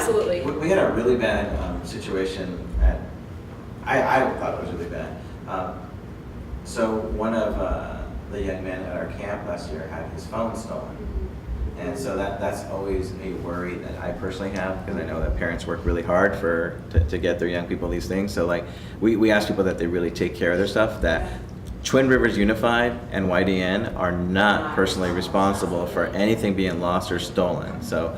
absolutely. We had a really bad situation at, I thought it was really bad. So one of the young men at our camp last year had his phone stolen. And so that's always a worry that I personally have, because I know that parents work really hard to get their young people these things. So like we ask people that they really take care of their stuff, that Twin Rivers Unified and YDN are not personally responsible for anything being lost or stolen. So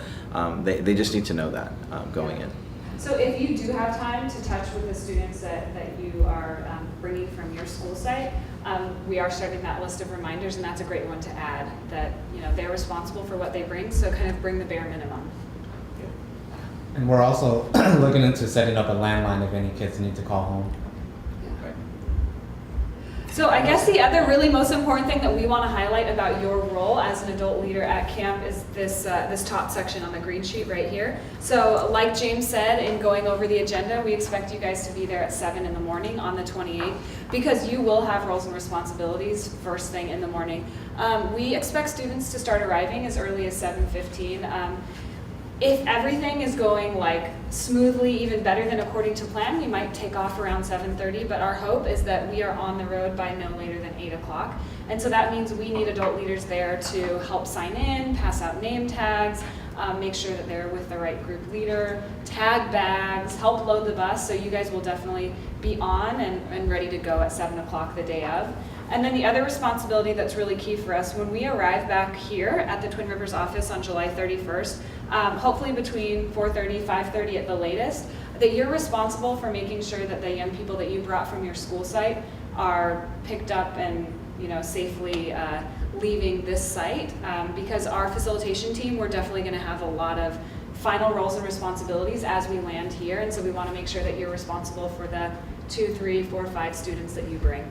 they just need to know that going in. So if you do have time to touch with the students that you are bringing from your school site, we are starting that list of reminders, and that's a great one to add, that they're responsible for what they bring, so kind of bring the bare minimum. And we're also looking into setting up a landline if any kids need to call home. So I guess the other really most important thing that we want to highlight about your role as an adult leader at camp is this top section on the green sheet right here. So like James said, in going over the agenda, we expect you guys to be there at 7 in the morning on the 28th, because you will have roles and responsibilities first thing in the morning. We expect students to start arriving as early as 7:15. If everything is going like smoothly, even better than according to plan, we might take off around 7:30, but our hope is that we are on the road by no later than 8 o'clock. And so that means we need adult leaders there to help sign in, pass out name tags, make sure that they're with the right group leader, tag bags, help load the bus, so you guys will definitely be on and ready to go at 7 o'clock the day of. And then the other responsibility that's really key for us, when we arrive back here at the Twin Rivers office on July 31st, hopefully between 4:30, 5:30 at the latest, that you're responsible for making sure that the young people that you brought from your school site are picked up and safely leaving this site, because our facilitation team, we're definitely going to have a lot of final roles and responsibilities as we land here, and so we want to make sure that you're responsible for the 2, 3, 4, 5 students that you bring.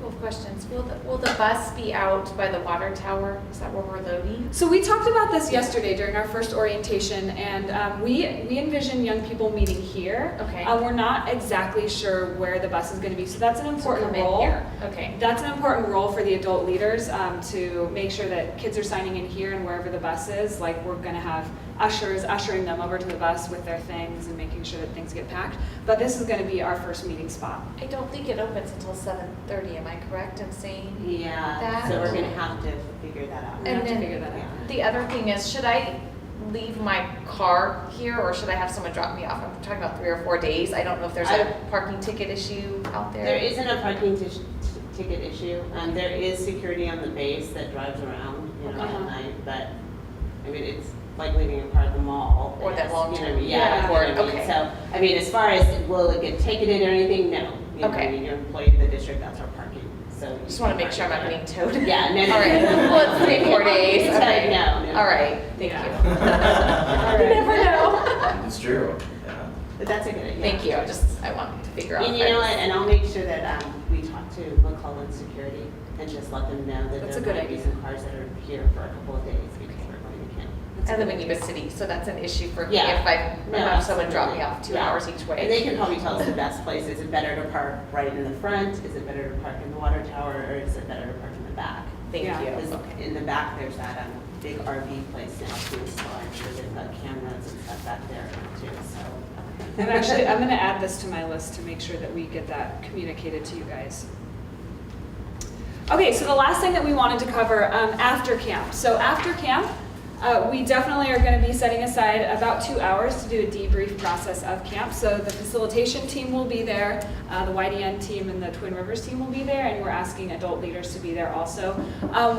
Couple of questions. Will the bus be out by the water tower? Is that where we're loading? So we talked about this yesterday during our first orientation, and we envision young people meeting here. Okay. We're not exactly sure where the bus is going to be, so that's an important come in role. here. Okay. That's an important role for the adult leaders, to make sure that kids are signing in here, and wherever the bus is, like we're going to have ushers ushering them over to the bus with their things and making sure that things get packed. But this is going to be our first meeting spot. I don't think it opens until 7:30. Am I correct in saying Yeah, that? so we're gonna have to figure that out. We have And to then figure that out. the other thing is, should I leave my car here, or should I have someone drop me off? I'm talking about 3 or 4 days. I don't know if there's a parking ticket issue out there. There isn't a parking ticket issue. There is security on the base that drives around, Uh-huh. at night, but, I mean, it's like leaving a car at the mall. Or that long You know, term. yeah, Yeah. you know what I mean? Okay. So, I mean, as far as will it get ticketed or anything, no. You know, Okay. I mean, you're an employee of the district, that's our parking, so. you Just want to can make sure I'm park not there. getting towed. Yeah, no. All right. Well, it's 3, 4 days. It's Okay. no. All right. Thank Yeah. you. You never know. It's true. Yeah. But that's a good idea. Thank you. I want to figure out. And you know what, and I'll make sure that we talk to McClellan Security and just let them know that That's a there good might be idea. some cars that are here for a couple of days because we're going to camp. I live in Yuba City, so that's an issue for me Yeah. if I No, have someone drop me absolutely. off 2 Yeah. hours each way. And they can probably tell us the best place. Is it better to park right in the front? Is it better to park in the water tower, or is it better to park in the back? Thank Yeah. you. Because Okay. in the back, there's that big RV place now too, so I'm sure they've got cameras and stuff back there too, so. I'm going to add this to my list to make sure that we get that communicated to you guys. Okay, so the last thing that we wanted to cover after camp. So after camp, we definitely are going to be setting aside about 2 hours to do a debrief process of camp. So the facilitation team will be there, the YDN team and the Twin Rivers team will be there, and we're asking adult leaders to be there also.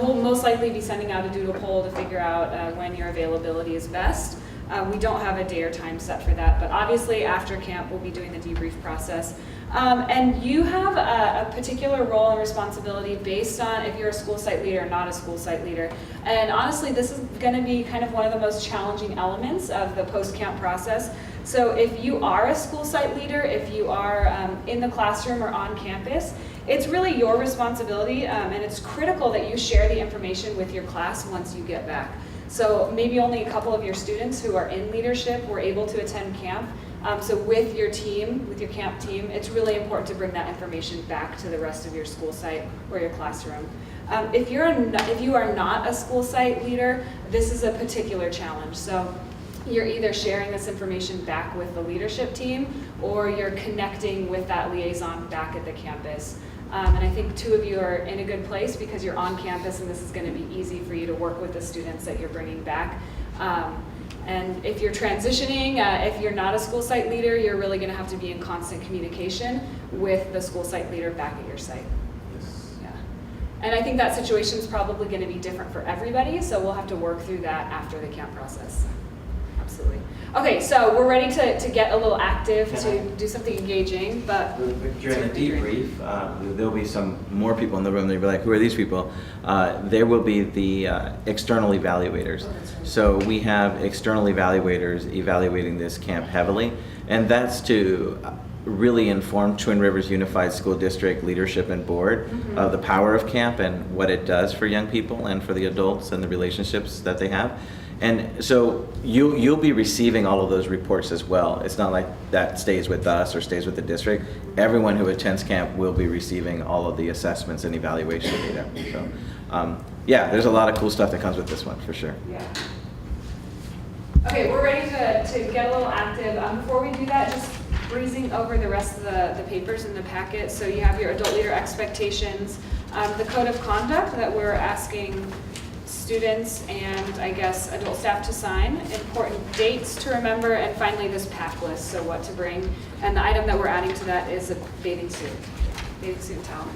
We'll most likely be sending out a doodle poll to figure out when your availability is best. We don't have a day or time set for that, but obviously after camp we'll be doing the debrief process. And you have a particular role and responsibility based on if you're a school site leader or not a school site leader. And honestly, this is going to be kind of one of the most challenging elements of the post-camp process. So if you are a school site leader, if you are in the classroom or on campus, it's really your responsibility, and it's critical that you share the information with your class once you get back. So maybe only a couple of your students who are in leadership were able to attend camp. So with your team, with your camp team, it's really important to bring that information back to the rest of your school site or your classroom. If you are not a school site leader, this is a particular challenge. So you're either sharing this information back with the leadership team or you're connecting with that liaison back at the campus. And I think 2 of you are in a good place because you're on campus and this is going to be easy for you to work with the students that you're bringing back. And if you're transitioning, if you're not a school site leader, you're really going to have to be in constant communication with the school site leader back at your site. Yes. Yeah. And I think that situation is probably going to be different for everybody, so we'll have to work through that after the camp process. Absolutely. Okay, so we're ready to get a little active, to do something engaging, but During the debrief, there'll be some more people in the room. They'll be like, who are these people? There will be the external evaluators. So we have external evaluators evaluating this camp heavily, and that's to really inform Twin Rivers Unified School District leadership and board of the power of camp and what it does for young people and for the adults and the relationships that they have. And so you'll be receiving all of those reports as well. It's not like that stays with us or stays with the district. Everyone who attends camp will be receiving all of the assessments and evaluation data. So yeah, there's a lot of cool stuff that comes with this one for sure. yeah. Okay, we're ready to get a little active. Before we do that, just breezing over the rest of the papers in the packet. So you have your adult leader expectations, the code of conduct that we're asking students and I guess adult staff to sign, important dates to remember, and finally this pack list, so what to bring. And the item that we're adding to that is a bathing suit and towel.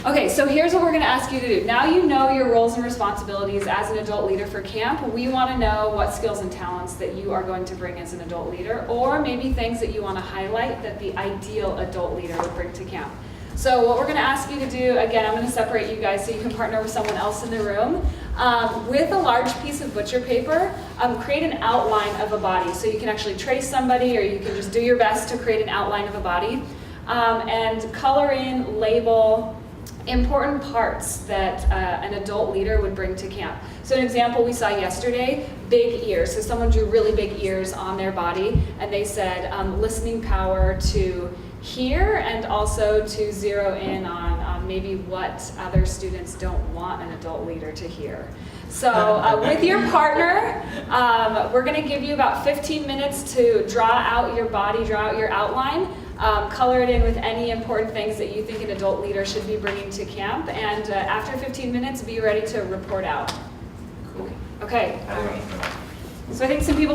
Okay, so here's what we're going to ask you to do. Now you know your roles and responsibilities as an adult leader for camp. We want to know what skills and talents that you are going to bring as an adult leader, or maybe things that you want to highlight that the ideal adult leader would bring to camp. So what we're going to ask you to do, again, I'm going to separate you guys so you can partner with someone else in the room. With a large piece of butcher paper, create an outline of a body. So you can actually trace somebody, or you can just do your best to create an outline of a body. And color in, label important parts that an adult leader would bring to camp. So an example we saw yesterday, big ears. So someone drew really big ears on their body, and they said listening power to hear and also to zero in on maybe what other students don't want an adult leader to hear. So with your partner, we're going to give you about 15 minutes to draw out your body, draw out your outline, color it in with any important things that you think an adult leader should be bringing to camp, and after 15 minutes, be ready to report out. Cool. Okay. How do you want to know? So I think some people